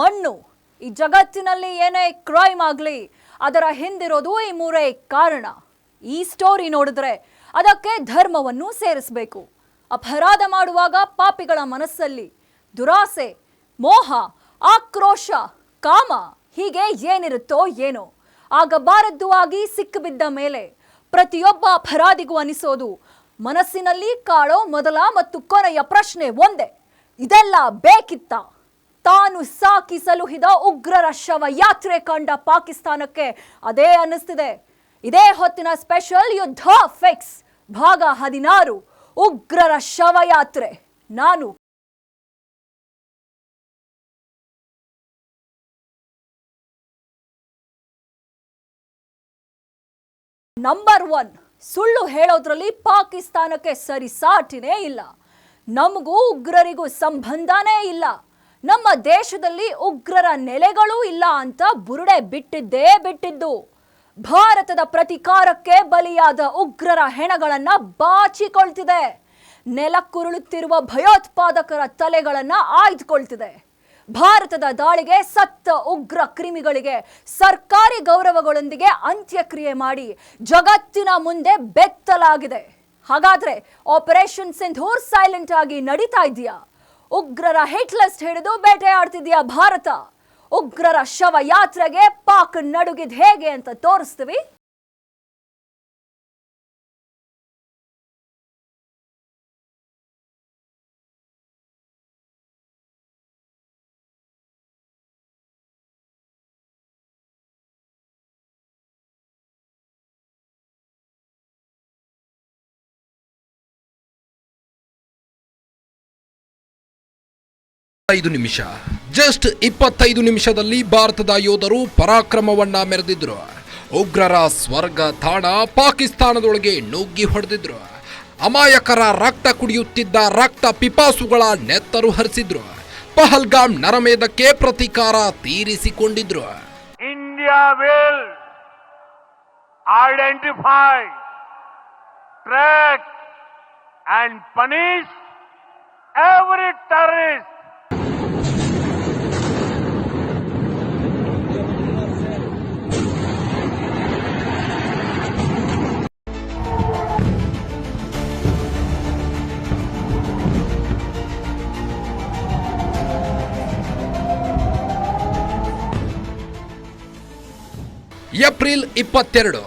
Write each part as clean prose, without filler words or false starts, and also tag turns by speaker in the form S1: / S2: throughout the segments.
S1: ಮಣ್ಣು. ಈ ಜಗತ್ತಿನಲ್ಲಿ ಏನೇ ಕ್ರೈಮ್ ಆಗಲಿ ಅದರ ಹಿಂದಿರೋದು ಈ ಮೂರೇ ಕಾರಣ. ಈ ಸ್ಟೋರಿ ನೋಡಿದ್ರೆ ಅದಕ್ಕೆ ಧರ್ಮವನ್ನು ಸೇರಿಸಬೇಕು. ಅಪರಾಧ ಮಾಡುವಾಗ ಪಾಪಿಗಳ ಮನಸ್ಸಲ್ಲಿ ದುರಾಸೆ, ಮೋಹ, ಆಕ್ರೋಶ, ಕಾಮ ಹೀಗೆ ಏನಿರುತ್ತೋ ಏನೋ ಆಗಬಾರದ್ದು ಆಗಿ ಸಿಕ್ಕಿಬಿದ್ದ ಮೇಲೆ ಪ್ರತಿಯೊಬ್ಬ ಅಪರಾಧಿಗೂ ಅನಿಸೋದು ಮನಸ್ಸಿನಲ್ಲಿ ಕಾಡೋ ಮೊದಲ ಮತ್ತು ಕೊನೆಯ ಪ್ರಶ್ನೆ ಒಂದೇ, ಇದೆಲ್ಲ ಬೇಕಿತ್ತ? ತಾನು ಸಾಕಿ ಸಲುಹಿದ ಉಗ್ರರ ಶವ ಯಾತ್ರೆ ಕಂಡ ಪಾಕಿಸ್ತಾನಕ್ಕೆ ಅದೇ ಅನ್ನಿಸ್ತಿದೆ. ಇದೇ ಹೊತ್ತಿನ ಸ್ಪೆಷಲ್ ಯುದ್ಧ ಫಿಕ್ಸ್ ಭಾಗ 16 ಉಗ್ರರ ಶವಯಾತ್ರೆ. ನಾನು ನಂಬರ್ 1, ಸುಳ್ಳು ಹೇಳೋದ್ರಲ್ಲಿ ಪಾಕಿಸ್ತಾನಕ್ಕೆ ಸರಿಸಾಟಿನೇ ಇಲ್ಲ. ನಮಗೂ ಉಗ್ರರಿಗೂ ಸಂಬಂಧನೇ ಇಲ್ಲ. ನಮ್ಮ ದೇಶದಲ್ಲಿ ಉಗ್ರರ ನೆಲೆಗಳೂ ಇಲ್ಲ ಅಂತ ಬುರುಡೆ ಬಿಟ್ಟಿದ್ದು. ಭಾರತದ ಪ್ರತಿಕಾರಕ್ಕೆ ಬಲಿಯಾದ ಉಗ್ರರ ಹೆಣಗಳನ್ನ ಬಾಚಿಕೊಳ್ತಿದೆ. ನೆಲಕ್ಕುರುಳುತ್ತಿರುವ ಭಯೋತ್ಪಾದಕರ ತಲೆಗಳನ್ನ ಆಯ್ದುಕೊಳ್ತಿದೆ. ಭಾರತದ ದಾಳಿಗೆ ಸತ್ತ ಉಗ್ರ ಕ್ರಿಮಿಗಳಿಗೆ ಸರ್ಕಾರಿ ಗೌರವಗಳೊಂದಿಗೆ ಅಂತ್ಯಕ್ರಿಯೆ ಮಾಡಿ ಜಗತ್ತಿನ ಮುಂದೆ ಬೆತ್ತಲಾಗಿದೆ. ಹಾಗಾದ್ರೆ ಆಪರೇಷನ್ ಸಿಂಧೂರ್ ಸೈಲೆಂಟ್ ಆಗಿ ನಡೀತಾ ಇದೆಯಾ? ಉಗ್ರರ ಹಿಟ್ ಲಿಸ್ಟ್ ಹಿಡಿದು ಬೇಟೆಯಾಡ್ತಿದ್ಯಾ ಭಾರತ? ಉಗ್ರರ ಶವ ಯಾತ್ರೆಗೆ ಪಾಕ್ ನಡುಗಿದ್ ಹೇಗೆ ಅಂತ ತೋರಿಸ್ತೀವಿ.
S2: ನಿಮಿಷ ಜಸ್ಟ್ 25 ನಿಮಿಷದಲ್ಲಿ ಭಾರತದ ಯೋಧರು ಪರಾಕ್ರಮವನ್ನ ಮೆರೆದಿದ್ರು. ಉಗ್ರರ ಸ್ವರ್ಗ ತಾಣ ಪಾಕಿಸ್ತಾನದೊಳಗೆ ನುಗ್ಗಿ ಹೊಡೆದಿದ್ರು. ಅಮಾಯಕರ ರಕ್ತ ಕುಡಿಯುತ್ತಿದ್ದ ರಕ್ತ ಪಿಪಾಸುಗಳ ನೆತ್ತರು ಹರಿಸಿದ್ರು. ಪಹಲ್ಗಾಮ್ ನರಮೇಧಕ್ಕೆ ಪ್ರತೀಕಾರ ತೀರಿಸಿಕೊಂಡಿದ್ರು.
S3: India will identify, track and punish every terrorist.
S2: April 22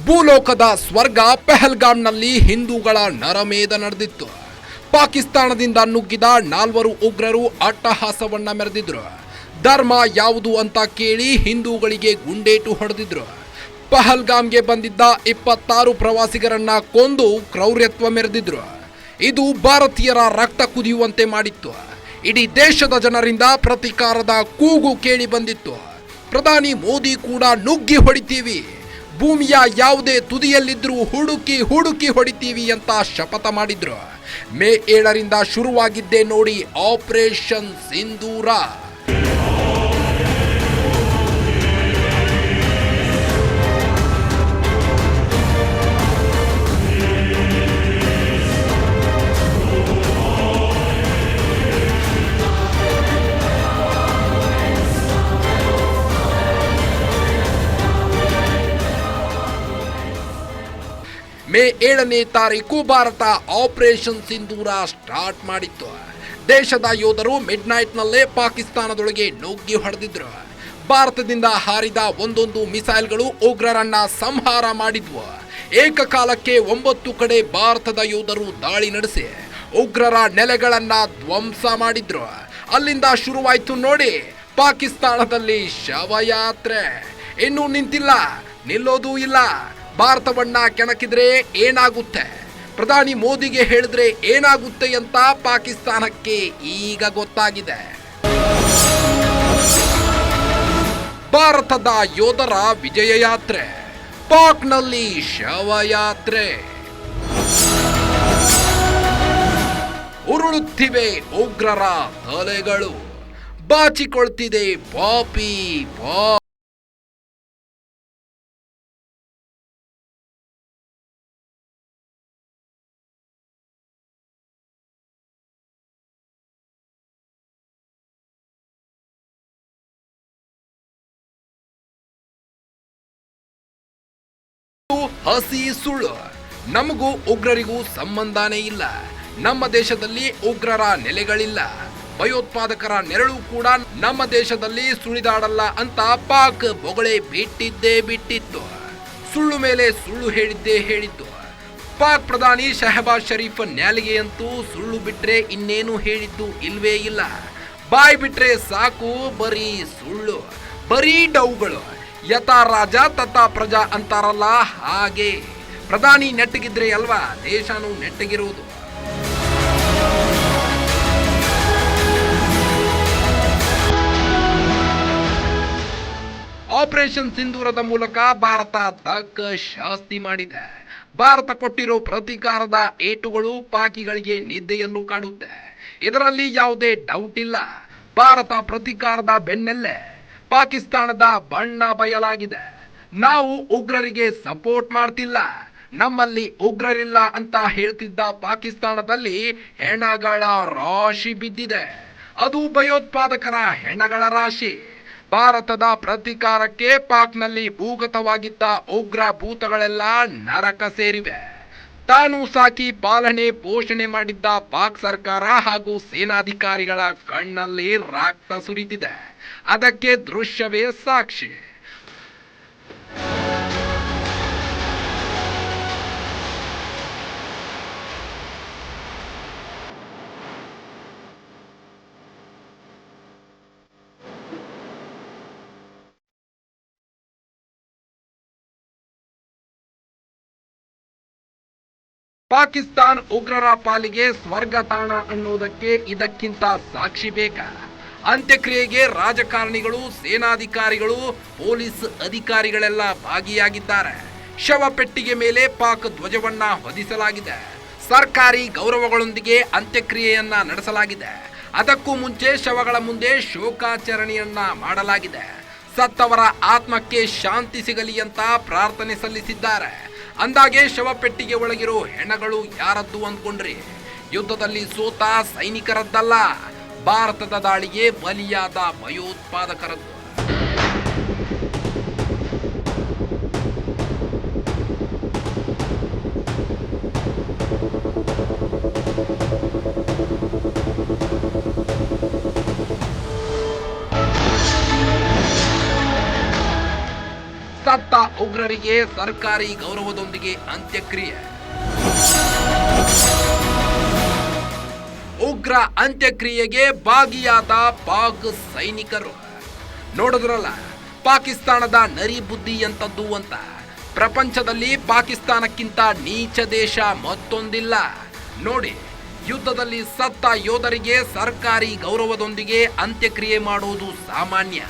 S2: ಭೂಲೋಕದ ಸ್ವರ್ಗ ಪಹಲ್ಗಾಮ್ನಲ್ಲಿ ಹಿಂದೂಗಳ ನರಮೇಧ ನಡೆದಿತ್ತು. ಪಾಕಿಸ್ತಾನದಿಂದ ನುಗ್ಗಿದ 4 ಉಗ್ರರು ಅಟ್ಟಹಾಸವನ್ನ ಮೆರೆದಿದ್ರು. ಧರ್ಮ ಯಾವುದು ಅಂತ ಕೇಳಿ ಹಿಂದೂಗಳಿಗೆ ಗುಂಡೇಟು ಹೊಡೆದಿದ್ರು. ಪಹಲ್ಗಾಮ್ಗೆ ಬಂದಿದ್ದ 26 ಪ್ರವಾಸಿಗರನ್ನ ಕೊಂದು ಕ್ರೌರ್ಯತ್ವ ಮೆರೆದಿದ್ರು. ಇದು ಭಾರತೀಯರ ರಕ್ತ ಕುದಿಯುವಂತೆ ಮಾಡಿತ್ತು. ಇಡೀ ದೇಶದ ಜನರಿಂದ ಪ್ರತೀಕಾರದ ಕೂಗು ಕೇಳಿ ಬಂದಿತ್ತು. ಪ್ರಧಾನಿ ಮೋದಿ ಕೂಡ ನುಗ್ಗಿ ಹೊಡಿತೀವಿ, ಭೂಮಿಯ ಯಾವುದೇ ತುದಿಯಲ್ಲಿದ್ರೂ ಹುಡುಕಿ ಹೊಡಿತೀವಿ ಅಂತ ಶಪಥ ಮಾಡಿದ್ರು. ಮೇ 7ರಿಂದ ಶುರುವಾಗಿದ್ದೇ ನೋಡಿ ಆಪರೇಷನ್ ಸಿಂಧೂರ. ಮೇ 7ನೇ ತಾರೀಕು ಭಾರತ ಆಪರೇಷನ್ ಸಿಂಧೂರ ಸ್ಟಾರ್ಟ್ ಮಾಡಿತ್ತು. ದೇಶದ ಯೋಧರು ಮಿಡ್ ನೈಟ್ನಲ್ಲೇ ಪಾಕಿಸ್ತಾನದೊಳಗೆ ನುಗ್ಗಿ ಹೊಡೆದಿದ್ರು. ಭಾರತದಿಂದ ಹಾರಿದ ಒಂದೊಂದು ಮಿಸೈಲ್ಗಳು ಉಗ್ರರನ್ನ ಸಂಹಾರ ಮಾಡಿದ್ವು. ಏಕಕಾಲಕ್ಕೆ 9 ಕಡೆ ಭಾರತದ ಯೋಧರು ದಾಳಿ ನಡೆಸಿ ಉಗ್ರರ ನೆಲೆಗಳನ್ನ ಧ್ವಂಸ ಮಾಡಿದ್ರು. ಅಲ್ಲಿಂದ ಶುರುವಾಯ್ತು ನೋಡಿ ಪಾಕಿಸ್ತಾನದಲ್ಲಿ ಶವಯಾತ್ರೆ. ಇನ್ನೂ ನಿಂತಿಲ್ಲ, ನಿಲ್ಲೋದೂ ಇಲ್ಲ. ಭಾರತವನ್ನ ಕೆಣಕಿದ್ರೆ ಏನಾಗುತ್ತೆ, ಪ್ರಧಾನಿ ಮೋದಿಗೆ ಹೇಳಿದ್ರೆ ಏನಾಗುತ್ತೆ ಅಂತ ಪಾಕಿಸ್ತಾನಕ್ಕೆ ಈಗ ಗೊತ್ತಾಗಿದೆ. ಭಾರತದ ಯೋಧರ ವಿಜಯ ಯಾತ್ರೆ, ಪಾಕ್ನಲ್ಲಿ ಶವಯಾತ್ರೆ. ಉರುಳುತ್ತಿವೆ ಉಗ್ರರ ತಲೆಗಳು, ಬಾಚಿಕೊಳ್ತಿದೆ ಪಾಪಿ ಹಸಿ ಸುಳ್ಳು. ನಮಗೂ ಉಗ್ರರಿಗೂ ಸಂಬಂಧನೇ ಇಲ್ಲ. ನಮ್ಮ ದೇಶದಲ್ಲಿ ಉಗ್ರರ ನೆಲೆಗಳಿಲ್ಲ. ಭಯೋತ್ಪಾದಕರ ನೆರಳು ಕೂಡ ನಮ್ಮ ದೇಶದಲ್ಲಿ ಸುಳಿದಾಡಲ್ಲ ಅಂತ ಪಾಕ್ ಬೊಗಳೆ ಬಿಟ್ಟಿತ್ತು. ಸುಳ್ಳು ಮೇಲೆ ಸುಳ್ಳು ಹೇಳಿದ್ದು. ಪಾಕ್ ಪ್ರಧಾನಿ ಶಹಬಾಜ್ ಶರೀಫ್ ನ್ಯಾಲಿಗೆಯಂತೂ ಸುಳ್ಳು ಬಿಟ್ರೆ ಇನ್ನೇನು ಹೇಳಿದ್ದು ಇಲ್ವೇ ಇಲ್ಲ. ಬಾಯ್ ಬಿಟ್ರೆ ಸಾಕು ಬರೀ ಸುಳ್ಳು, ಬರೀ ಡೌಗಳು. ಯಥಾ ರಾಜ ತಥಾ ಪ್ರಜಾ ಅಂತಾರಲ್ಲ ಹಾಗೆ. ಪ್ರಧಾನಿ ನೆಟ್ಟಗಿದ್ರೆ ಅಲ್ವಾ ದೇಶನೂ ನೆಟ್ಟಗಿರುವುದು. ಆಪರೇಷನ್ ಸಿಂಧೂರದ ಮೂಲಕ ಭಾರತ ತಕ್ಕ ಶಾಸ್ತಿ ಮಾಡಿದೆ. ಭಾರತ ಕೊಟ್ಟಿರೋ ಪ್ರತೀಕಾರದ ಏಟುಗಳು ಪಾಕಿಗಳಿಗೆ ನಿದ್ದೆಯನ್ನು ಕಾಡುತ್ತೆ. ಇದರಲ್ಲಿ ಯಾವುದೇ ಡೌಟ್ ಇಲ್ಲ. ಭಾರತ ಪ್ರತೀಕಾರದ ಬೆನ್ನಲ್ಲೇ ಪಾಕಿಸ್ತಾನದ ಬಣ್ಣ ಬಯಲಾಗಿದೆ. ನಾವು ಉಗ್ರರಿಗೆ ಸಪೋರ್ಟ್ ಮಾಡ್ತಿಲ್ಲ, ನಮ್ಮಲ್ಲಿ ಉಗ್ರರಿಲ್ಲ ಅಂತ ಹೇಳ್ತಿದ್ದ ಪಾಕಿಸ್ತಾನದಲ್ಲಿ ಹೆಣಗಳ ರಾಶಿ ಬಿದ್ದಿದೆ. ಅದು ಭಯೋತ್ಪಾದಕರ ಹೆಣಗಳ ರಾಶಿ. ಭಾರತದ ಪ್ರತೀಕಾರಕ್ಕೆ ಪಾಕ್ನಲ್ಲಿ ಭೂಗತವಾಗಿದ್ದ ಉಗ್ರ ಭೂತಗಳೆಲ್ಲ ನರಕ ಸೇರಿವೆ. ತಾನು ಸಾಕಿ ಪಾಲನೆ ಪೋಷಣೆ ಮಾಡಿದ್ದ ಪಾಕ್ ಸರ್ಕಾರ ಹಾಗೂ ಸೇನಾಧಿಕಾರಿಗಳ ಕಣ್ಣಲ್ಲಿ ರಕ್ತ ಸುರಿದಿದೆ. ಅದಕ್ಕೆ ದೃಶ್ಯವೇ ಸಾಕ್ಷಿ. ಪಾಕಿಸ್ತಾನ್ ಉಗ್ರರ ಪಾಲಿಗೆ ಸ್ವರ್ಗ ತಾಣ ಅನ್ನೋದಕ್ಕೆ ಇದಕ್ಕಿಂತ ಸಾಕ್ಷಿ ಬೇಕಾ? ಅಂತ್ಯಕ್ರಿಯೆಗೆ ರಾಜಕಾರಣಿಗಳು, ಸೇನಾಧಿಕಾರಿಗಳು, ಪೊಲೀಸ್ ಅಧಿಕಾರಿಗಳೆಲ್ಲ ಭಾಗಿಯಾಗಿದ್ದಾರೆ. ಶವ ಪೆಟ್ಟಿಗೆ ಮೇಲೆ ಪಾಕ್ ಧ್ವಜವನ್ನ ಹೊದಿಸಲಾಗಿದೆ. ಸರ್ಕಾರಿ ಗೌರವಗಳೊಂದಿಗೆ ಅಂತ್ಯಕ್ರಿಯೆಯನ್ನ ನಡೆಸಲಾಗಿದೆ. ಅದಕ್ಕೂ ಮುಂಚೆ ಶವಗಳ ಮುಂದೆ ಶೋಕಾಚರಣೆಯನ್ನ ಮಾಡಲಾಗಿದೆ. ಸತ್ತವರ ಆತ್ಮಕ್ಕೆ ಶಾಂತಿ ಸಿಗಲಿ ಅಂತ ಪ್ರಾರ್ಥನೆ ಸಲ್ಲಿಸಿದ್ದಾರೆ. ಅಂದಾಗೆ ಶವಪೆಟ್ಟಿಗೆ ಒಳಗಿರೋ ಹೆಣಗಳು ಯಾರದ್ದು ಅಂದ್ಕೊಂಡ್ರಿ? ಯುದ್ಧದಲ್ಲಿ ಸೋತ ಸೈನಿಕರದ್ದಲ್ಲ, ಭಾರತದ ದಾಳಿಗೆ ಬಲಿಯಾದ ಭಯೋತ್ಪಾದಕರದ್ದು. ಸತ್ತ ಉಗ್ರರಿಗೆ ಸರ್ಕಾರಿ ಗೌರವದೊಂದಿಗೆ ಅಂತ್ಯಕ್ರಿಯೆ. ಉಗ್ರ ಅಂತ್ಯಕ್ರಿಯೆಗೆ ಭಾಗಿಯಾದ ಪಾಕ್ ಸೈನಿಕರು. ನೋಡಿದ್ರಲ್ಲ, ಪಾಕಿಸ್ತಾನದ ನರಿ ಬುದ್ಧಿ ಎಂತದ್ದು ಅಂತ. ಪ್ರಪಂಚದಲ್ಲಿ ಪಾಕಿಸ್ತಾನಕ್ಕಿಂತ ನೀಚ ದೇಶ ಮತ್ತೊಂದಿಲ್ಲ. ನೋಡಿ, ಯುದ್ಧದಲ್ಲಿ ಸತ್ತ ಯೋಧರಿಗೆ ಸರ್ಕಾರಿ ಗೌರವದೊಂದಿಗೆ ಅಂತ್ಯಕ್ರಿಯೆ ಮಾಡೋದು ಸಾಮಾನ್ಯ.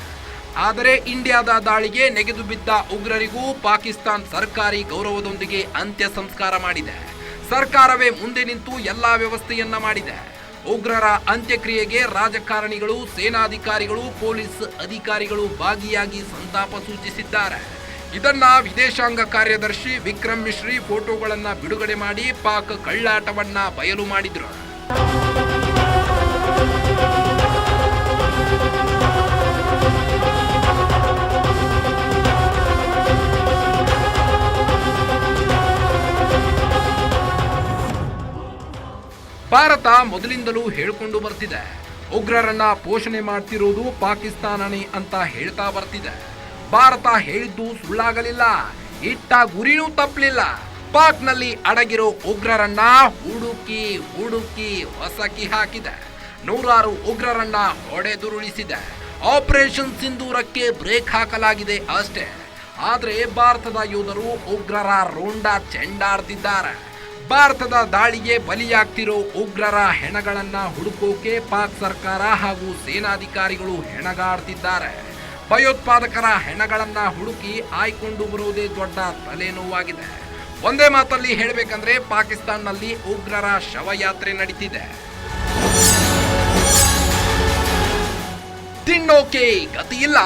S2: ಆದರೆ ಇಂಡಿಯಾದ ದಾಳಿಗೆ ನೆಗೆದು ಬಿದ್ದ ಉಗ್ರರಿಗೂ ಪಾಕಿಸ್ತಾನ್ ಸರ್ಕಾರಿ ಗೌರವದೊಂದಿಗೆ ಅಂತ್ಯ ಸಂಸ್ಕಾರ ಮಾಡಿದೆ. ಸರ್ಕಾರವೇ ಮುಂದೆ ನಿಂತು ಎಲ್ಲಾ ವ್ಯವಸ್ಥೆಯನ್ನ ಮಾಡಿದೆ. ಉಗ್ರರ ಅಂತ್ಯಕ್ರಿಯೆಗೆ ರಾಜಕಾರಣಿಗಳು, ಸೇನಾಧಿಕಾರಿಗಳು, ಪೊಲೀಸ್ ಅಧಿಕಾರಿಗಳು ಭಾಗಿಯಾಗಿ ಸಂತಾಪ ಸೂಚಿಸಿದ್ದಾರೆ. ಇದನ್ನ ವಿದೇಶಾಂಗ ಕಾರ್ಯದರ್ಶಿ ವಿಕ್ರಮ್ ಮಿಶ್ರಿ ಫೋಟೋಗಳನ್ನ ಬಿಡುಗಡೆ ಮಾಡಿ ಪಾಕ್ ಕಳ್ಳಾಟವನ್ನ ಬಯಲು ಮಾಡಿದ್ರು. ಭಾರತ ಮೊದಲಿಂದಲೂ ಹೇಳ್ಕೊಂಡು ಬರ್ತಿದೆ, ಉಗ್ರರನ್ನ ಪೋಷಣೆ ಮಾಡ್ತಿರೋದು ಪಾಕಿಸ್ತಾನನೇ ಅಂತ ಹೇಳ್ತಾ ಬರ್ತಿದೆ. ಭಾರತ ಹೇಳಿದ್ದು ಸುಳ್ಳಾಗಲಿಲ್ಲ, ಇಟ್ಟ ಗುರಿನೂ ತಪ್ಪಲಿಲ್ಲ. ಪಾಕ್ನಲ್ಲಿ ಅಡಗಿರೋ ಉಗ್ರರನ್ನ ಹುಡುಕಿ ಹೊಸಕಿ ಹಾಕಿದೆ. ನೂರಾರು ಉಗ್ರರನ್ನ ಹೊಡೆದುರುಳಿಸಿದೆ. ಆಪರೇಷನ್ ಸಿಂಧೂರಕ್ಕೆ ಬ್ರೇಕ್ ಹಾಕಲಾಗಿದೆ ಅಷ್ಟೇ. ಆದ್ರೆ ಭಾರತದ ಯೋಧರು ಉಗ್ರರ ರೋಂಡ ಚೆಂಡಾಡ್ತಿದ್ದಾರೆ. ಭಾರತದ ದಾಳಿಗೆ ಬಲಿಯಾಗ್ತಿರೋ ಉಗ್ರರ ಹೆಣಗಳನ್ನ ಹುಡುಕೋಕೆ ಪಾಕ್ ಸರ್ಕಾರ ಹಾಗೂ ಸೇನಾಧಿಕಾರಿಗಳು ಹೆಣಗಾಡ್ತಿದ್ದಾರೆ. ಭಯೋತ್ಪಾದಕರ ಹೆಣಗಳನ್ನ ಹುಡುಕಿ ಆಯ್ಕೊಂಡು ಬರುವುದೇ ದೊಡ್ಡ ತಲೆನೋವಾಗಿದೆ. ಒಂದೇ ಮಾತಲ್ಲಿ ಹೇಳಬೇಕಂದ್ರೆ ಪಾಕಿಸ್ತಾನ್ನಲ್ಲಿ ಉಗ್ರರ ಶವಯಾತ್ರೆ ನಡೀತಿದೆ. ತಿನ್ನೋಕೆ ಗತಿಯಿಲ್ಲ,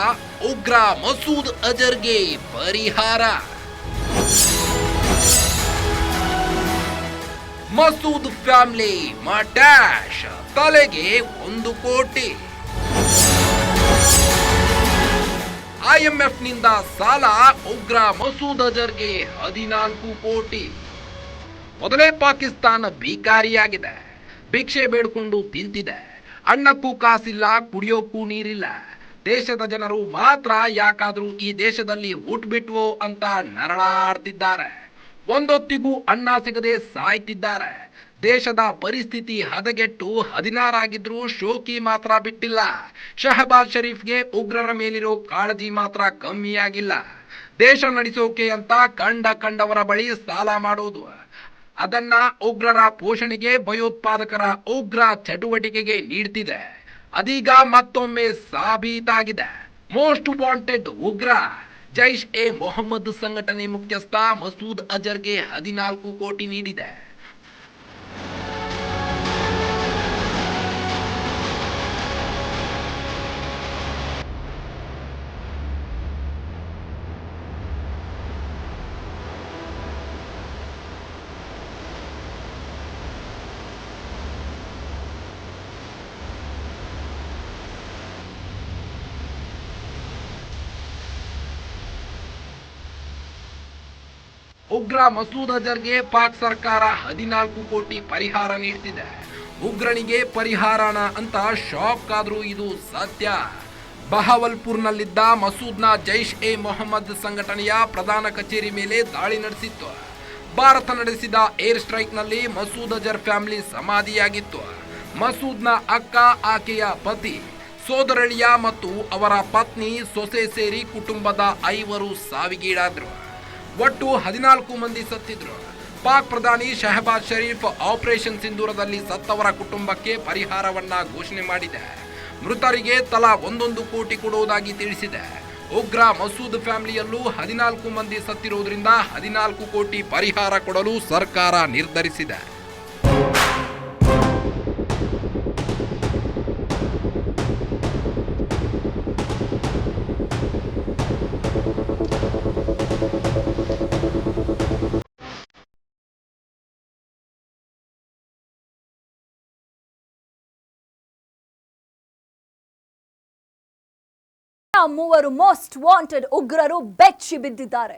S2: ಉಗ್ರ ಮಸೂದ್ ಅಜರ್ಗೆ ಪರಿಹಾರ. ಮಸೂದ್ ಫ್ಯಾಮಿಲಿ ಮಟ್ಯಾಶ್, ತಲೆಗೆ 1 ಕೋಟಿ. IMFನಿಂದ ಸಾಲ, ಉಗ್ರ ಮಸೂದ್ ಅಜರ್ಗೆ 14 ಕೋಟಿ. ಮೊದಲೇ ಪಾಕಿಸ್ತಾನ ಭಿಕಾರಿಯಾಗಿದೆ, ಭಿಕ್ಷೆ ಬೇಡ್ಕೊಂಡು ತಿಂತಿದೆ. ಅನ್ನಕ್ಕೂ ಕಾಸಿಲ್ಲ, ಕುಡಿಯೋಕ್ಕೂ ನೀರಿಲ್ಲ. ದೇಶದ ಜನರು ಮಾತ್ರ ಯಾಕಾದ್ರೂ ಈ ದೇಶದಲ್ಲಿ ಹುಟ್ಬಿಟ್ವೋ ಅಂತ ನರಳಾಡ್ತಿದ್ದಾರೆ. ಒಂದೊತ್ತಿಗೂ ಅನ್ನ ಸಿಗದೆ ಸಾಯ್ತಿದ್ದಾರೆ. ದೇಶದ ಪರಿಸ್ಥಿತಿ ಹದಗೆಟ್ಟು 16 ಆಗಿದ್ರೂ ಶೋಕಿ ಮಾತ್ರ ಬಿಟ್ಟಿಲ್ಲ. ಶಹಬಾಜ್ ಶರೀಫ್ಗೆ ಉಗ್ರರ ಮೇಲಿರೋ ಕಾಳಜಿ ಮಾತ್ರ ಕಮ್ಮಿಯಾಗಿಲ್ಲ. ದೇಶ ನಡೆಸೋಕೆ ಅಂತ ಕಂಡವರ ಬಳಿ ಸಾಲ ಮಾಡೋದು, ಅದನ್ನ ಉಗ್ರರ ಪೋಷಣೆಗೆ, ಭಯೋತ್ಪಾದಕರ ಉಗ್ರ ಚಟುವಟಿಕೆಗೆ ನೀಡ್ತಿದೆ. ಅದೀಗ ಮತ್ತೊಮ್ಮೆ ಸಾಬೀತಾಗಿದೆ. ಮೋಸ್ಟ್ ವಾಂಟೆಡ್ ಉಗ್ರ ಜೈಷ್ ಎ ಮೊಹಮ್ಮದ್ ಸಂಘಟನೆ ಮುಖ್ಯಸ್ಥ ಮಸೂದ್ ಅಜರ್ಗೆ 14 ಕೋಟಿ ನೀಡಿದೆ. ಉಗ್ರ ಮಸೂದ್ ಅಜರ್ಗೆ ಪಾಕ್ ಸರ್ಕಾರ 14 ಕೋಟಿ ಪರಿಹಾರ ನೀಡ್ತಿದೆ. ಉಗ್ರನಿಗೆ ಪರಿಹಾರನ ಅಂತ ಶಾಕ್ ಆದ್ರೂ ಇದು ಸತ್ಯ. ಬಹವಲ್ಪುರ್ನಲ್ಲಿದ್ದ ಮಸೂದ್ನ ಜೈಷ್ ಎ ಮೊಹಮ್ಮದ್ ಸಂಘಟನೆಯ ಪ್ರಧಾನ ಕಚೇರಿ ಮೇಲೆ ದಾಳಿ ನಡೆಸಿತ್ತು. ಭಾರತ ನಡೆಸಿದ ಏರ್ ಸ್ಟ್ರೈಕ್ನಲ್ಲಿ ಮಸೂದ್ ಅಜರ್ ಫ್ಯಾಮಿಲಿ ಸಮಾಧಿಯಾಗಿತ್ತು. ಮಸೂದ್ನ ಅಕ್ಕ, ಆಕೆಯ ಪತಿ, ಸೋದರಳಿಯ ಮತ್ತು ಅವರ ಪತ್ನಿ, ಸೊಸೆ ಸೇರಿ ಕುಟುಂಬದ 5 ಸಾವಿಗೀಡಾದ್ರು. ಒಟ್ಟು 14 ಮಂದಿ ಸತ್ತಿದ್ರು. ಪಾಕ್ ಪ್ರಧಾನಿ ಶಹಬಾಜ್ ಶರೀಫ್ ಆಪರೇಷನ್ ಸಿಂಧೂರದಲ್ಲಿ ಸತ್ತವರ ಕುಟುಂಬಕ್ಕೆ ಪರಿಹಾರವನ್ನ ಘೋಷಣೆ ಮಾಡಿದೆ. ಮೃತರಿಗೆ ತಲಾ 1 ಕೋಟಿ ಕೊಡುವುದಾಗಿ ತಿಳಿಸಿದೆ. ಉಗ್ರ ಮಸೂದ್ ಫ್ಯಾಮಿಲಿಯಲ್ಲೂ 14 ಮಂದಿ ಸತ್ತಿರುವುದರಿಂದ 14 ಕೋಟಿ ಪರಿಹಾರ ಕೊಡಲು ಸರ್ಕಾರ ನಿರ್ಧರಿಸಿದೆ.
S1: ಮೂವರು ಮೋಸ್ಟ್ ವಾಂಟೆಡ್ ಉಗ್ರರು ಬೆಚ್ಚಿ ಬಿದ್ದಿದ್ದಾರೆ.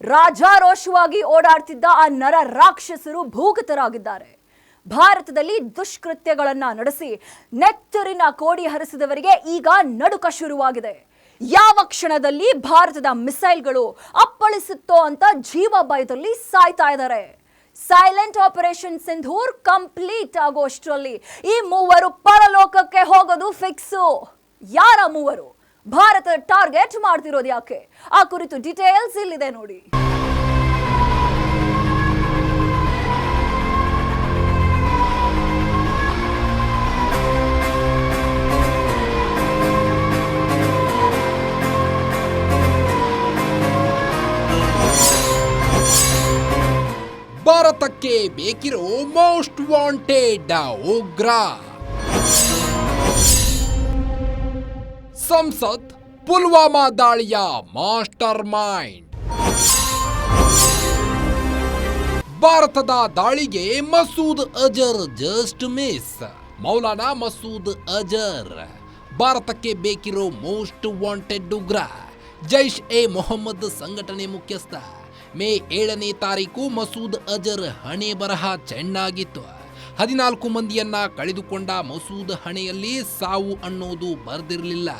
S1: ರಾಜಾರೋಷವಾಗಿ ಓಡಾಡ್ತಿದ್ದ ಆ ನರ ರಾಕ್ಷಸರು ಭೂಗತರಾಗಿದ್ದಾರೆ. ಭಾರತದಲ್ಲಿ ದುಷ್ಕೃತ್ಯಗಳನ್ನ ನಡೆಸಿ ನೆತ್ತರಿನ ಕೋಡಿ ಹರಿಸಿದವರಿಗೆ ಈಗ ನಡುಕ ಶುರುವಾಗಿದೆ. ಯಾವ ಕ್ಷಣದಲ್ಲಿ ಭಾರತದ ಮಿಸೈಲ್ಗಳು ಅಪ್ಪಳಿಸುತ್ತೋ ಅಂತ ಜೀವ ಭಯದಲ್ಲಿ ಸಾಯ್ತಾ ಇದ್ದಾರೆ. ಸೈಲೆಂಟ್ ಆಪರೇಷನ್ ಸಿಂಧೂರ್ ಕಂಪ್ಲೀಟ್ ಆಗೋಷ್ಟರಲ್ಲಿ ಈ ಮೂವರು ಪರಲೋಕಕ್ಕೆ ಹೋಗೋದು ಫಿಕ್ಸು. ಯಾರ ಮೂವರು? ಭಾರತ ಟಾರ್ಗೆಟ್ ಮಾಡ್ತಿರೋದು ಯಾಕೆ? ಆ ಕುರಿತು ಡೀಟೇಲ್ಸ್ ಇಲ್ಲಿದೆ ನೋಡಿ.
S2: ಭಾರತಕ್ಕೆ ಬೇಕಿರೋ ಮೋಸ್ಟ್ ವಾಂಟೆಡ್ ಉಗ್ರ. ಸಂಸತ್ ಪುಲ್ವಾಮಾ ದಾಳಿಯ ಮಾಸ್ಟರ್ ಮೈಂಡ್. ಭಾರತದ ದಾಳಿಗೆ ಮಸೂದ್ ಅಜರ್ ಜಸ್ಟ್ ಮಿಸ್. ಮೌಲಾನಾ ಮಸೂದ್ ಅಜರ್ ಭಾರತಕ್ಕೆ ಬೇಕಿರೋ ಮೋಸ್ಟ್ ವಾಂಟೆಡ್ ಉಗ್ರ. ಜೈಷ್ ಎ ಮೊಹಮ್ಮದ್ ಸಂಘಟನೆ ಮುಖ್ಯಸ್ಥ. ಮೇ 7ನೇ ತಾರೀಕು ಮಸೂದ್ ಅಜರ್ ಹಣೆ ಬರಹ ಚೆನ್ನಾಗಿತ್ತು. 14 ಮಂದಿಯನ್ನ ಕಳೆದುಕೊಂಡ ಮಸೂದ್ ಹಣೆಯಲ್ಲಿ ಸಾವು ಅನ್ನೋದು ಬರ್ದಿರಲಿಲ್ಲ,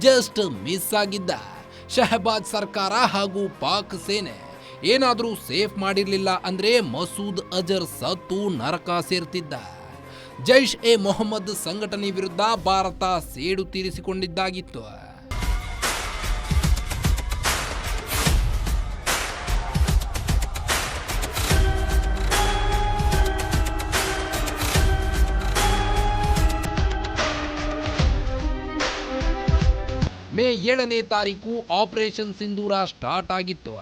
S2: ಜಸ್ಟ್ ಮಿಸ್ ಆಗಿದ್ದ. ಶಹಬಾಜ್ ಸರ್ಕಾರ ಹಾಗೂ ಪಾಕ್ ಸೇನೆ ಏನಾದರೂ ಸೇಫ್ ಮಾಡಿರಲಿಲ್ಲ ಅಂದ್ರೆ ಮಸೂದ್ ಅಜರ್ ಸತ್ತು ನರಕ ಸೇರ್ತಿದ್ದ. ಜೈಷ್ ಎ ಮೊಹಮ್ಮದ್ ಸಂಘಟನೆ ವಿರುದ್ಧ ಭಾರತ ಸೇಡು ತೀರಿಸಿಕೊಂಡಿದ್ದಾಗಿತ್ತು. ಮೇ 7ನೇ ತಾರೀಕು ಆಪರೇಷನ್ ಸಿಂಧೂರ ಸ್ಟಾರ್ಟ್ ಆಗಿತ್ತು.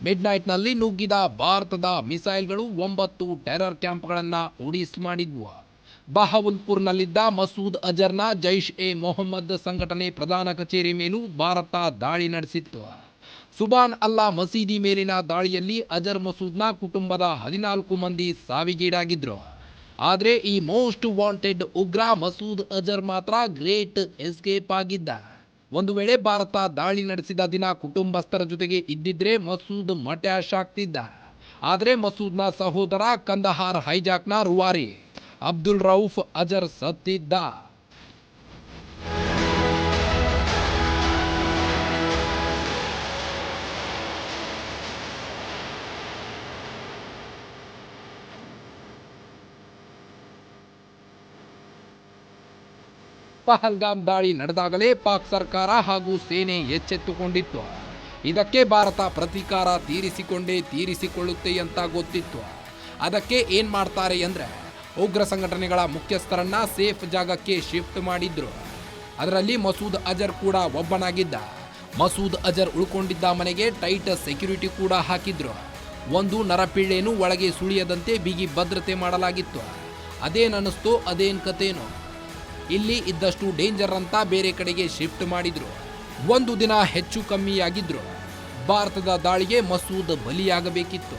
S2: ಮಿಡ್ ನೈಟ್ನಲ್ಲಿ ನುಗ್ಗಿದ ಭಾರತದ ಮಿಸೈಲ್ಗಳು 9 ಟೆರರ್ ಕ್ಯಾಂಪ್ಗಳನ್ನು ಉಡಿಸ್ ಮಾಡಿದ್ವು. ಬಹವಲ್ಪುರ್ನಲ್ಲಿದ್ದ ಮಸೂದ್ ಅಜರ್ನ ಜೈಷ್ ಎ ಮೊಹಮ್ಮದ್ ಸಂಘಟನೆ ಪ್ರಧಾನ ಕಚೇರಿ ಮೇಲೂ ಭಾರತ ದಾಳಿ ನಡೆಸಿತ್ತು. ಸುಬಾನ್ ಅಲ್ಲಾ ಮಸೀದಿ ಮೇಲಿನ ದಾಳಿಯಲ್ಲಿ ಅಜರ್ ಮಸೂದ್ನ ಕುಟುಂಬದ 14 ಮಂದಿ ಸಾವಿಗೀಡಾಗಿದ್ರು. ಆದರೆ ಈ ಮೋಸ್ಟ್ ವಾಂಟೆಡ್ ಉಗ್ರ ಮಸೂದ್ ಅಜರ್ ಮಾತ್ರ ಗ್ರೇಟ್ ಎಸ್ಕೇಪ್ ಆಗಿದ್ದ. ಒಂದು ವೇಳೆ ಭಾರತ ದಾಳಿ ನಡೆಸಿದ ದಿನ ಕುಟುಂಬಸ್ಥರ ಜೊತೆಗೆ ಇದ್ದಿದ್ರೆ ಮಸೂದ್ ಮಟ್ಯಾಶ್ ಆಗ್ತಿದ್ದ. ಆದರೆ ಮಸೂದ್ನ ಸಹೋದರ ಕಂದಹಾರ್ ಹೈಜಾಕ್ನ ರೂವಾರಿ ಅಬ್ದುಲ್ ರೌಫ್ ಅಜರ್ ಸತ್ತಿದ್ದ. ಪಹಲ್ಗಾಮ್ ದಾಳಿ ನಡೆದಾಗಲೇ ಪಾಕ್ ಸರ್ಕಾರ ಹಾಗೂ ಸೇನೆ ಎಚ್ಚೆತ್ತುಕೊಂಡಿತ್ತು. ಇದಕ್ಕೆ ಭಾರತ ಪ್ರತೀಕಾರ ತೀರಿಸಿಕೊಳ್ಳುತ್ತೆ ಅಂತ ಗೊತ್ತಿತ್ತು. ಅದಕ್ಕೆ ಏನ್ ಮಾಡ್ತಾರೆ ಅಂದ್ರೆ ಉಗ್ರ ಸಂಘಟನೆಗಳ ಮುಖ್ಯಸ್ಥರನ್ನ ಸೇಫ್ ಜಾಗಕ್ಕೆ ಶಿಫ್ಟ್ ಮಾಡಿದ್ರು. ಅದರಲ್ಲಿ ಮಸೂದ್ ಅಜರ್ ಕೂಡ ಒಬ್ಬನಾಗಿದ್ದ. ಮಸೂದ್ ಅಜರ್ ಉಳ್ಕೊಂಡಿದ್ದ ಮನೆಗೆ ಟೈಟ್ ಸೆಕ್ಯೂರಿಟಿ ಕೂಡ ಹಾಕಿದ್ರು. ಒಂದು ನರಪಿಳ್ಳೇನು ಒಳಗೆ ಸುಳಿಯದಂತೆ ಬಿಗಿ ಭದ್ರತೆ ಮಾಡಲಾಗಿತ್ತು. ಅದೇನನ್ನಿಸ್ತೋ ಅದೇನ್ ಕಥೇನೋ, ಇಲ್ಲಿ ಇದ್ದಷ್ಟು ಡೇಂಜರ್ ಅಂತ ಬೇರೆ ಕಡೆಗೆ ಶಿಫ್ಟ್ ಮಾಡಿದ್ರು. ಒಂದು ದಿನ ಹೆಚ್ಚು ಕಮ್ಮಿಯಾಗಿದ್ರು. ಭಾರತದ ದಾಳಿಗೆ ಮಸೂದ್ ಬಲಿಯಾಗಬೇಕಿತ್ತು.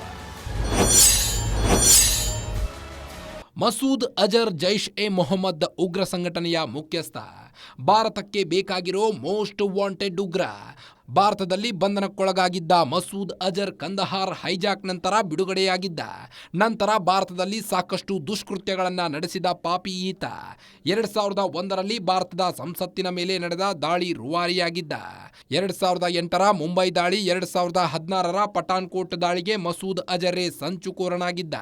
S2: ಮಸೂದ್ ಅಜರ್ ಜೈಷ್ ಎ ಮೊಹಮ್ಮದ್ ಉಗ್ರ ಸಂಘಟನೆಯ ಮುಖ್ಯಸ್ಥ. ಭಾರತಕ್ಕೆ ಬೇಕಾಗಿರೋ ಮೋಸ್ಟ್ ವಾಂಟೆಡ್ ಉಗ್ರ. ಭಾರತದಲ್ಲಿ ಬಂಧನಕ್ಕೊಳಗಾಗಿದ್ದ ಮಸೂದ್ ಅಜರ್ ಕಂದಹಾರ್ ಹೈಜಾಕ್ ನಂತರ ಬಿಡುಗಡೆಯಾಗಿದ್ದ. ನಂತರ ಭಾರತದಲ್ಲಿ ಸಾಕಷ್ಟು ದುಷ್ಕೃತ್ಯಗಳನ್ನ ನಡೆಸಿದ ಪಾಪಿ ಈತ. 2001ರಲ್ಲಿ ಭಾರತದ ಸಂಸತ್ತಿನ ಮೇಲೆ ನಡೆದ ದಾಳಿ ರೂವಾರಿಯಾಗಿದ್ದ. 2008ರ ಮುಂಬೈ ದಾಳಿ, 2016ರ ಪಠಾನ್ಕೋಟ್ ದಾಳಿಗೆ ಮಸೂದ್ ಅಜರೇ ಸಂಚುಕೋರನಾಗಿದ್ದ.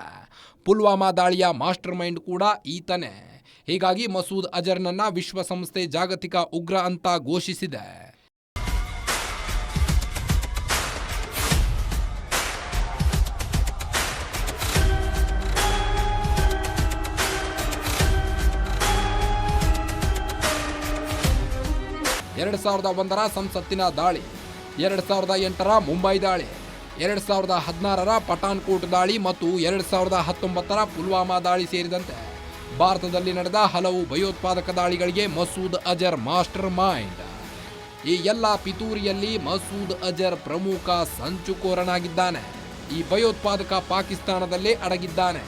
S2: ಪುಲ್ವಾಮಾ ದಾಳಿಯ ಮಾಸ್ಟರ್ ಮೈಂಡ್ ಕೂಡ ಈತನೇ. ಹೀಗಾಗಿ ಮಸೂದ್ ಅಜರ್ನನ್ನ ವಿಶ್ವಸಂಸ್ಥೆ ಜಾಗತಿಕ ಉಗ್ರ ಅಂತ ಘೋಷಿಸಿದೆ. ಎರಡ್ 2001ರ ಸಂಸತ್ತಿನ ದಾಳಿ, 2008ರ ಮುಂಬೈ ದಾಳಿ, 2016ರ ಪಠಾನ್ಕೋಟ್ ದಾಳಿ ಮತ್ತು 2019ರ ಪುಲ್ವಾಮಾ ದಾಳಿ ಸೇರಿದಂತೆ ಭಾರತದಲ್ಲಿ ನಡೆದ ಹಲವು ಭಯೋತ್ಪಾದಕ ದಾಳಿಗಳಿಗೆ ಮಸೂದ್ ಅಜರ್ ಮಾಸ್ಟರ್ ಮೈಂಡ್. ಈ ಎಲ್ಲ ಪಿತೂರಿಯಲ್ಲಿ ಮಸೂದ್ ಅಜರ್ ಪ್ರಮುಖ ಸಂಚುಕೋರನಾಗಿದ್ದಾನೆ. ಈ ಭಯೋತ್ಪಾದಕ ಪಾಕಿಸ್ತಾನದಲ್ಲೇ ಅಡಗಿದ್ದಾನೆ.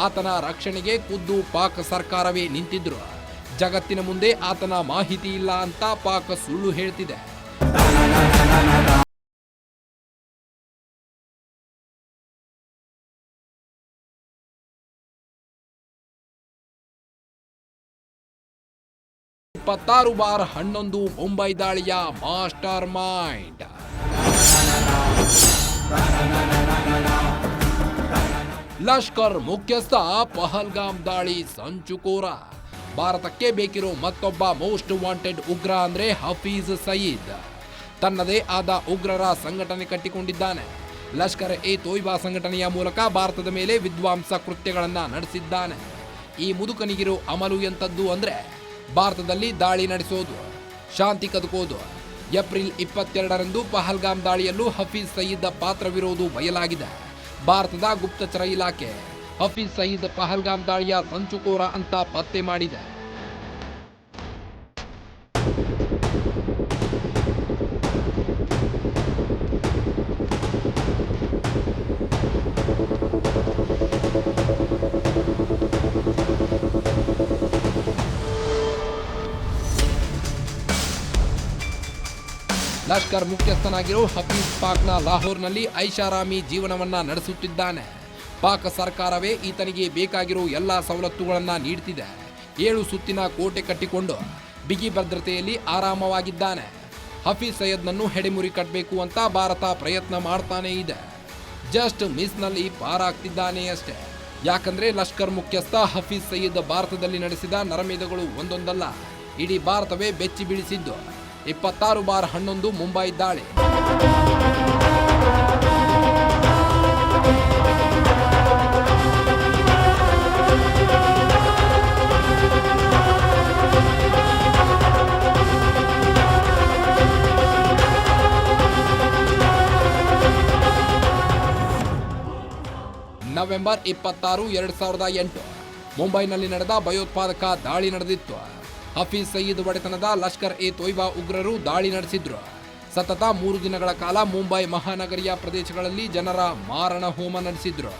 S2: ಆತನ ರಕ್ಷಣೆಗೆ ಖುದ್ದು ಪಾಕ್ ಸರ್ಕಾರವೇ ನಿಂತಿದ್ರು. ಜಗತ್ತಿನ ಮುಂದೆ ಆತನ ಮಾಹಿತಿ ಇಲ್ಲ ಅಂತ ಪಾಕ್ ಸುಳ್ಳು ಹೇಳ್ತಿದೆ. (11 ಮುಂಬೈ ದಾಳಿಯ ಮಾಸ್ಟರ್ ಮೈಂಡ್. ಲಷ್ಕರ್ ಮುಖ್ಯಸ್ಥ, ಪಹಲ್ಗಾಮ್ ದಾಳಿ ಸಂಚುಕೋರ. ಭಾರತಕ್ಕೆ ಬೇಕಿರೋ ಮತ್ತೊಬ್ಬ ಮೋಸ್ಟ್ ವಾಂಟೆಡ್ ಉಗ್ರ ಅಂದ್ರೆ ಹಫೀಜ್ ಸಯೀದ್. ತನ್ನದೇ ಆದ ಉಗ್ರರ ಸಂಘಟನೆ ಕಟ್ಟಿಕೊಂಡಿದ್ದಾನೆ. ಲಷ್ಕರ್ ಎ ತೊಯ್ಬಾ ಸಂಘಟನೆಯ ಮೂಲಕ ಭಾರತದ ಮೇಲೆ ವಿಧ್ವಂಸ ಕೃತ್ಯಗಳನ್ನ ನಡೆಸಿದ್ದಾನೆ. ಈ ಮುದುಕನಿಗಿರೋ ಅಮಲು ಎಂತದ್ದು ಅಂದ್ರೆ ಭಾರತದಲ್ಲಿ ದಾಳಿ ನಡೆಸೋದು, ಶಾಂತಿ ಕದಕೋದು. ಏಪ್ರಿಲ್ 22ರಂದು ಪಹಲ್ಗಾಮ್ ದಾಳಿಯಲ್ಲೂ ಹಫೀಜ್ ಸಯೀದ್ ಪಾತ್ರವಿರೋದು ಬಯಲಾಗಿದೆ. ಭಾರತದ ಗುಪ್ತಚರ ಇಲಾಖೆ ಹಫೀಜ್ ಸಯೀದ್ ಪಹಲ್ಗಾಮ್ ದಾಳಿಯ ಸಂಚುಕೋರ ಅಂತ ಪತ್ತೆ ಮಾಡಿದೆ. ಲಷ್ಕರ್ ಮುಖ್ಯಸ್ಥನಾಗಿರೋ ಹಫೀಜ್ ಪಾಕ್ನ ಲಾಹೋರ್ನಲ್ಲಿ ಐಷಾರಾಮಿ ಜೀವನವನ್ನ ನಡೆಸುತ್ತಿದ್ದಾನೆ. ಪಾಕ್ ಸರ್ಕಾರವೇ ಈತನಿಗೆ ಬೇಕಾಗಿರೋ ಎಲ್ಲಾ ಸವಲತ್ತುಗಳನ್ನ ನೀಡುತ್ತಿದೆ. 7 ಸುತ್ತಿನ ಕೋಟೆ ಕಟ್ಟಿಕೊಂಡು ಬಿಗಿ ಭದ್ರತೆಯಲ್ಲಿ ಆರಾಮವಾಗಿದ್ದಾನೆ. ಹಫೀಜ್ ಸಯೀದ್ನನ್ನು ಹೆಡೆಮುರಿ ಕಟ್ಟಬೇಕು ಅಂತ ಭಾರತ ಪ್ರಯತ್ನ ಮಾಡ್ತಾನೆ ಇದೆ. ಜಸ್ಟ್ ಮಿಸ್ನಲ್ಲಿ ಪಾರಾಗ್ತಿದ್ದಾನೆ ಅಷ್ಟೇ. ಯಾಕಂದ್ರೆ ಲಷ್ಕರ್ ಮುಖ್ಯಸ್ಥ ಹಫೀಜ್ ಸಯೀದ್ ಭಾರತದಲ್ಲಿ ನಡೆಸಿದ ನರಮೇಧಗಳು ಒಂದೊಂದಲ್ಲ, ಇಡೀ ಭಾರತವೇ ಬೆಚ್ಚಿ ಬೀಳಿಸಿದ್ದು. 26/11 ಮುಂಬೈ ದಾಳಿ, ನವೆಂಬರ್ 26, 2008 ಮುಂಬೈನಲ್ಲಿ ನಡೆದ ಭಯೋತ್ಪಾದಕ ದಾಳಿ ನಡೆದಿತ್ತು. ಹಫೀಜ್ ಸಯೀದ್ ಒಡೆತನದ ಲಷ್ಕರ್ ಎ ತೊಯ್ಬಾ ಉಗ್ರರು ದಾಳಿ ನಡೆಸಿದ್ರು. ಸತತ 3 ದಿನಗಳ ಕಾಲ ಮುಂಬೈ ಮಹಾನಗರಿಯ ಪ್ರದೇಶಗಳಲ್ಲಿ ಜನರ ಮಾರಣ ಹೋಮ ನಡೆಸಿದ್ರು.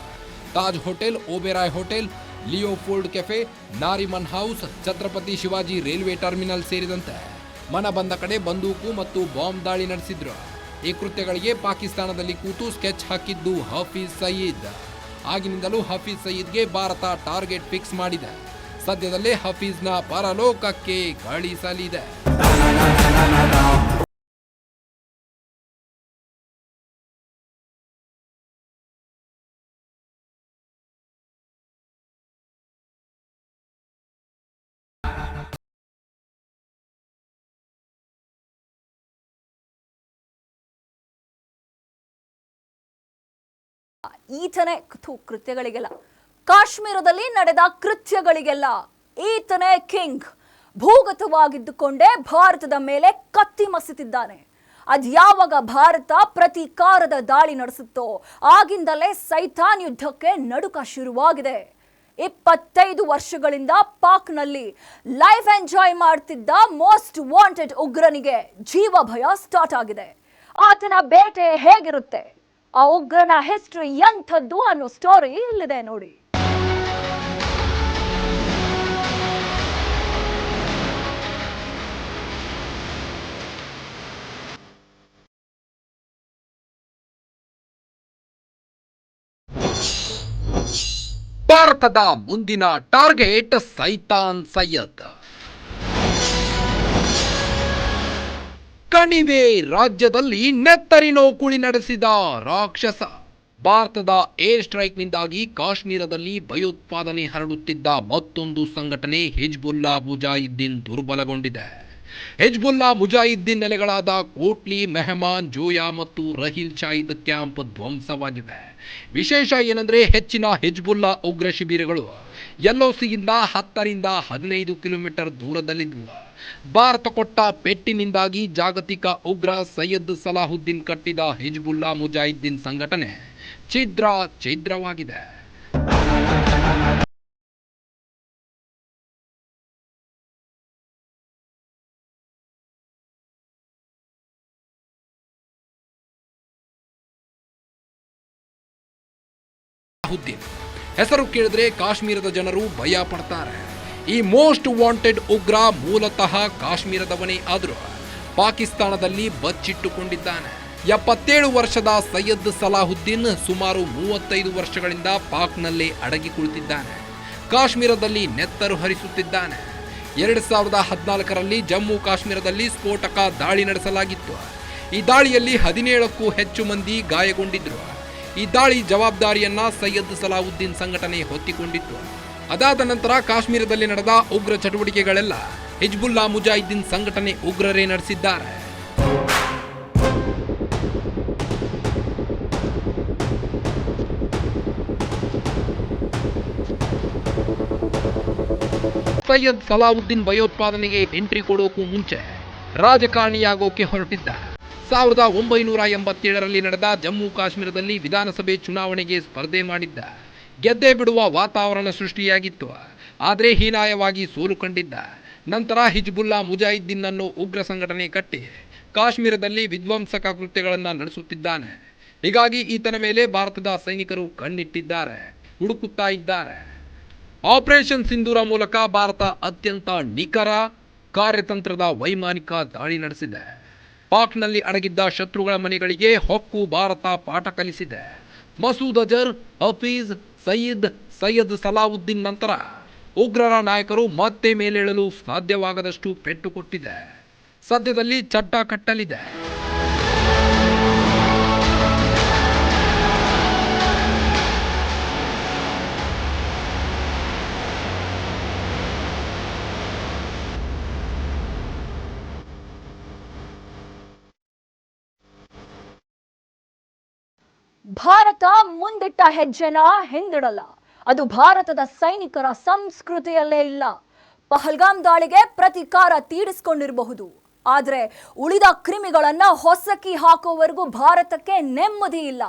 S2: Taj hotel, Oberoi hotel, Leopold cafe, Nariman house, Chhatrapati Shivaji railway terminal ಸೇರಿದಂತೆ ಮನ ಬಂದ ಕಡೆ ಬಂದೂಕು ಮತ್ತು ಬಾಂಬ್ ದಾಳಿ ನಡೆಸಿದ್ರು. ಈ ಕೃತ್ಯಗಳಿಗೆ ಪಾಕಿಸ್ತಾನದಲ್ಲಿ ಕೂತು ಸ್ಕೆಚ್ ಹಾಕಿದ್ದು ಹಫೀಜ್ ಸಯೀದ್. ಆಗಿನಿಂದಲೂ ಹಫೀಜ್ ಸಯೀದ್ಗೆ ಭಾರತ ಟಾರ್ಗೆಟ್ ಫಿಕ್ಸ್ ಮಾಡಿದೆ. ಸದ್ಯದಲ್ಲೇ ಹಫೀಜ್ನ ಪರಲೋಕಕ್ಕೆ ಕಳಿಸಲಿದೆ.
S1: ಈತನೇ ಕೃತ್ಯಗಳಿಗೆಲ್ಲ, ಕಾಶ್ಮೀರದಲ್ಲಿ ನಡೆದ ಕೃತ್ಯಗಳಿಗೆಲ್ಲ ಈತನೇ ಕಿಂಗ್. ಭೂಗತವಾಗಿದ್ದುಕೊಂಡೇ ಭಾರತದ ಮೇಲೆ ಕತ್ತಿ ಮಸಿತಿದ್ದಾನೆ. ಅದ್ಯಾವಾಗ ಭಾರತ ಪ್ರತೀಕಾರದ ದಾಳಿ ನಡೆಸುತ್ತೋ ಆಗಿಂದಲೇ ಸೈತಾನ್ ಯುದ್ಧಕ್ಕೆ ನಡುಕ ಶುರುವಾಗಿದೆ. 25 ವರ್ಷಗಳಿಂದ ಪಾಕ್ನಲ್ಲಿ ಲೈಫ್ ಎಂಜಾಯ್ ಮಾಡ್ತಿದ್ದ ಮೋಸ್ಟ್ ವಾಂಟೆಡ್ ಉಗ್ರನಿಗೆ ಜೀವ ಭಯ ಸ್ಟಾರ್ಟ್ ಆಗಿದೆ. ಆತನ ಬೇಟೆ ಹೇಗಿರುತ್ತೆ, ಆ ಉಗ್ರನ ಹಿಸ್ಟ್ರಿ ಎಂಥದ್ದು ಅನ್ನೋ ಸ್ಟೋರಿ ಇಲ್ಲಿದೆ ನೋಡಿ.
S2: ಭಾರತದ ಮುಂದಿನ ಟಾರ್ಗೆಟ್ ಸೈತಾನ್ ಸೈಯದ್. ಕಣಿವೆ ರಾಜ್ಯದಲ್ಲಿ ನೆತ್ತರಿನೋ ಕುಳಿ ನಡೆಸಿದ ರಾಕ್ಷಸ. ಭಾರತದ ಏರ್ ಸ್ಟ್ರೈಕ್ನಿಂದಾಗಿ ಕಾಶ್ಮೀರದಲ್ಲಿ ಭಯೋತ್ಪಾದನೆ ಹರಡುತ್ತಿದ್ದ ಮತ್ತೊಂದು ಸಂಘಟನೆ ಹಿಜ್ಬುಲ್ಲಾ ಮುಜಾಹಿದ್ದೀನ್ ದುರ್ಬಲಗೊಂಡಿದೆ. ಹಿಜ್ಬುಲ್ಲಾ ಮುಜಾಹಿದ್ದೀನ್ ನೆಲೆಗಳಾದ ಕೋಟ್ಲಿ, ಮೆಹಮಾನ್, ಜೋಯಾ ಮತ್ತು ರಹೀಲ್ ಶಾಹಿದ್ ಕ್ಯಾಂಪ್ ಧ್ವಂಸವಾಗಿವೆ. ವಿಶೇಷ ಏನಂದ್ರೆ ಹೆಚ್ಚಿನ ಹಿಜ್ಬುಲ್ಲಾ ಉಗ್ರ ಶಿಬಿರಗಳು LOCಯಿಂದ 10 ರಿಂದ 15 ಕಿಲೋಮೀಟರ್ ದೂರದಲ್ಲಿದ್ದವು. ಭಾರತ ಕೊಟ್ಟ ಪೆಟ್ಟಿನಿಂದಾಗಿ ಜಾಗತಿಕ ಉಗ್ರ ಸೈಯದ್ ಸಲಾಹುದ್ದೀನ್ ಕಟ್ಟಿದ ಹಿಜ್ಬುಲ್ಲಾ ಮುಜಾಹಿದ್ದೀನ್ ಸಂಘಟನೆ ಛಿದ್ರವಾಗಿದೆ. ಹೆಸರು ಕೇಳಿದ್ರೆ ಕಾಶ್ಮೀರದ ಜನರು ಭಯ ಪಡ್ತಾರೆ. ಈ ಮೋಸ್ಟ್ ವಾಂಟೆಡ್ ಉಗ್ರ ಮೂಲತಃ ಕಾಶ್ಮೀರದವನೇ ಆದರೂ ಪಾಕಿಸ್ತಾನದಲ್ಲಿ ಬಚ್ಚಿಟ್ಟುಕೊಂಡಿದ್ದಾನೆ. 77 ವರ್ಷದ ಸೈಯದ್ ಸಲಾಹುದ್ದೀನ್ ಸುಮಾರು 35 ವರ್ಷಗಳಿಂದ ಪಾಕ್ನಲ್ಲೇ ಅಡಗಿ ಕುಳಿತಿದ್ದಾನೆ. ಕಾಶ್ಮೀರದಲ್ಲಿ ನೆತ್ತರು ಹರಿಸುತ್ತಿದ್ದಾನೆ. 2014ರಲ್ಲಿ ಜಮ್ಮು ಕಾಶ್ಮೀರದಲ್ಲಿ ಸ್ಫೋಟಕ ದಾಳಿ ನಡೆಸಲಾಗಿತ್ತು. ಈ ದಾಳಿಯಲ್ಲಿ 17ಕ್ಕೂ ಹೆಚ್ಚು ಮಂದಿ ಗಾಯಗೊಂಡಿದ್ರು. ಈ ದಾಳಿ ಜವಾಬ್ದಾರಿಯನ್ನ ಸೈಯದ್ ಸಲಾಹುದ್ದೀನ್ ಸಂಘಟನೆ ಹೊತ್ತಿಕೊಂಡಿತ್ತು. ಅದಾದ ನಂತರ ಕಾಶ್ಮೀರದಲ್ಲಿ ನಡೆದ ಉಗ್ರ ಚಟುವಟಿಕೆಗಳೆಲ್ಲ ಹಿಜ್ಬುಲ್ಲಾ ಮುಜಾಹಿದ್ದೀನ್ ಸಂಘಟನೆ ಉಗ್ರರೇ ನಡೆಸಿದ್ದಾರೆ. ಸೈಯದ್ ಸಲಾಹುದ್ದೀನ್ ಭಯೋತ್ಪಾದನೆಗೆ ಎಂಟ್ರಿ ಕೊಡೋಕ್ಕೂ ಮುಂಚೆ ರಾಜಕಾರಣಿಯಾಗೋಕೆ ಹೊರಟಿದ್ದ. 1987ರಲ್ಲಿ ನಡೆದ ಜಮ್ಮು ಕಾಶ್ಮೀರದಲ್ಲಿ ವಿಧಾನಸಭೆ ಚುನಾವಣೆಗೆ ಸ್ಪರ್ಧೆ ಮಾಡಿದ್ದ. ಗೆದ್ದೇ ಬಿಡುವ ವಾತಾವರಣ ಸೃಷ್ಟಿಯಾಗಿತ್ತು. ಆದರೆ ಹೀನಾಯವಾಗಿ ಸೋಲು ಕಂಡಿದ್ದ. ನಂತರ ಹಿಜ್ಬುಲ್ಲಾ ಮುಜಾಹಿದ್ದೀನ್ ಅನ್ನೋ ಉಗ್ರ ಸಂಘಟನೆ ಕಟ್ಟಿ ಕಾಶ್ಮೀರದಲ್ಲಿ ವಿಧ್ವಂಸಕ ಕೃತ್ಯಗಳನ್ನು ನಡೆಸುತ್ತಿದ್ದಾನೆ. ಹೀಗಾಗಿ ಈತನ ಮೇಲೆ ಭಾರತದ ಸೈನಿಕರು ಕಣ್ಣಿಟ್ಟಿದ್ದಾರೆ, ಹುಡುಕುತ್ತಾ ಇದ್ದಾರೆ. ಆಪರೇಷನ್ ಸಿಂಧೂರ ಮೂಲಕ ಭಾರತ ಅತ್ಯಂತ ನಿಖರ ಕಾರ್ಯತಂತ್ರದ ವೈಮಾನಿಕ ದಾಳಿ ನಡೆಸಿದೆ. ಪಾಕ್ನಲ್ಲಿ ಅಡಗಿದ್ದ ಶತ್ರುಗಳ ಮನೆಗಳಿಗೆ ಹೊಕ್ಕು ಭಾರತ ಪಾಠ ಕಲಿಸಿದೆ. ಮಸೂದ್ ಅಜರ್, ಹಫೀಜ್ ಸಯೀದ್, ಸೈಯದ್ ಸಲಾಹುದ್ದೀನ್ ನಂತರ ಉಗ್ರರ ನಾಯಕರು ಮತ್ತೆ ಮೇಲೇಳಲು ಸಾಧ್ಯವಾಗದಷ್ಟು ಪೆಟ್ಟು ಕೊಟ್ಟಿದೆ. ಸದ್ಯದಲ್ಲಿ ಚಟ್ಟ ಕಟ್ಟಲಿದೆ.
S1: ಭಾರತ ಮುಂದಿಟ್ಟ ಹೆಜ್ಜೆನ ಹಿಂದಿಡಲ್ಲ. ಅದು ಭಾರತದ ಸೈನಿಕರ ಸಂಸ್ಕೃತಿಯಲ್ಲೇ ಇಲ್ಲ. ಪಹಲ್ಗಾಮ್ ದಾಳಿಗೆ ಪ್ರತೀಕಾರ ತೀರಿಸಿಕೊಂಡಿರಬಹುದು, ಆದ್ರೆ ಉಳಿದ ಕ್ರಿಮಿಗಳನ್ನ ಹೊಸಕಿ ಹಾಕೋವರೆಗೂ ಭಾರತಕ್ಕೆ ನೆಮ್ಮದಿ ಇಲ್ಲ.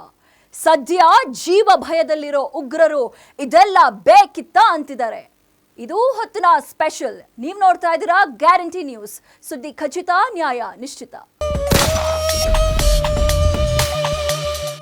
S1: ಸದ್ಯ ಜೀವ ಭಯದಲ್ಲಿರೋ ಉಗ್ರರು ಇದೆಲ್ಲ ಬೇಕಿತ್ತ ಅಂತಿದ್ದಾರೆ. ಇದು ಹೊತ್ತಿನ ಸ್ಪೆಷಲ್. ನೀವು ನೋಡ್ತಾ ಇದ್ದೀರಾ ಗ್ಯಾರಂಟಿ ನ್ಯೂಸ್. ಸುದ್ದಿ ಖಚಿತ, ನ್ಯಾಯ ನಿಶ್ಚಿತ.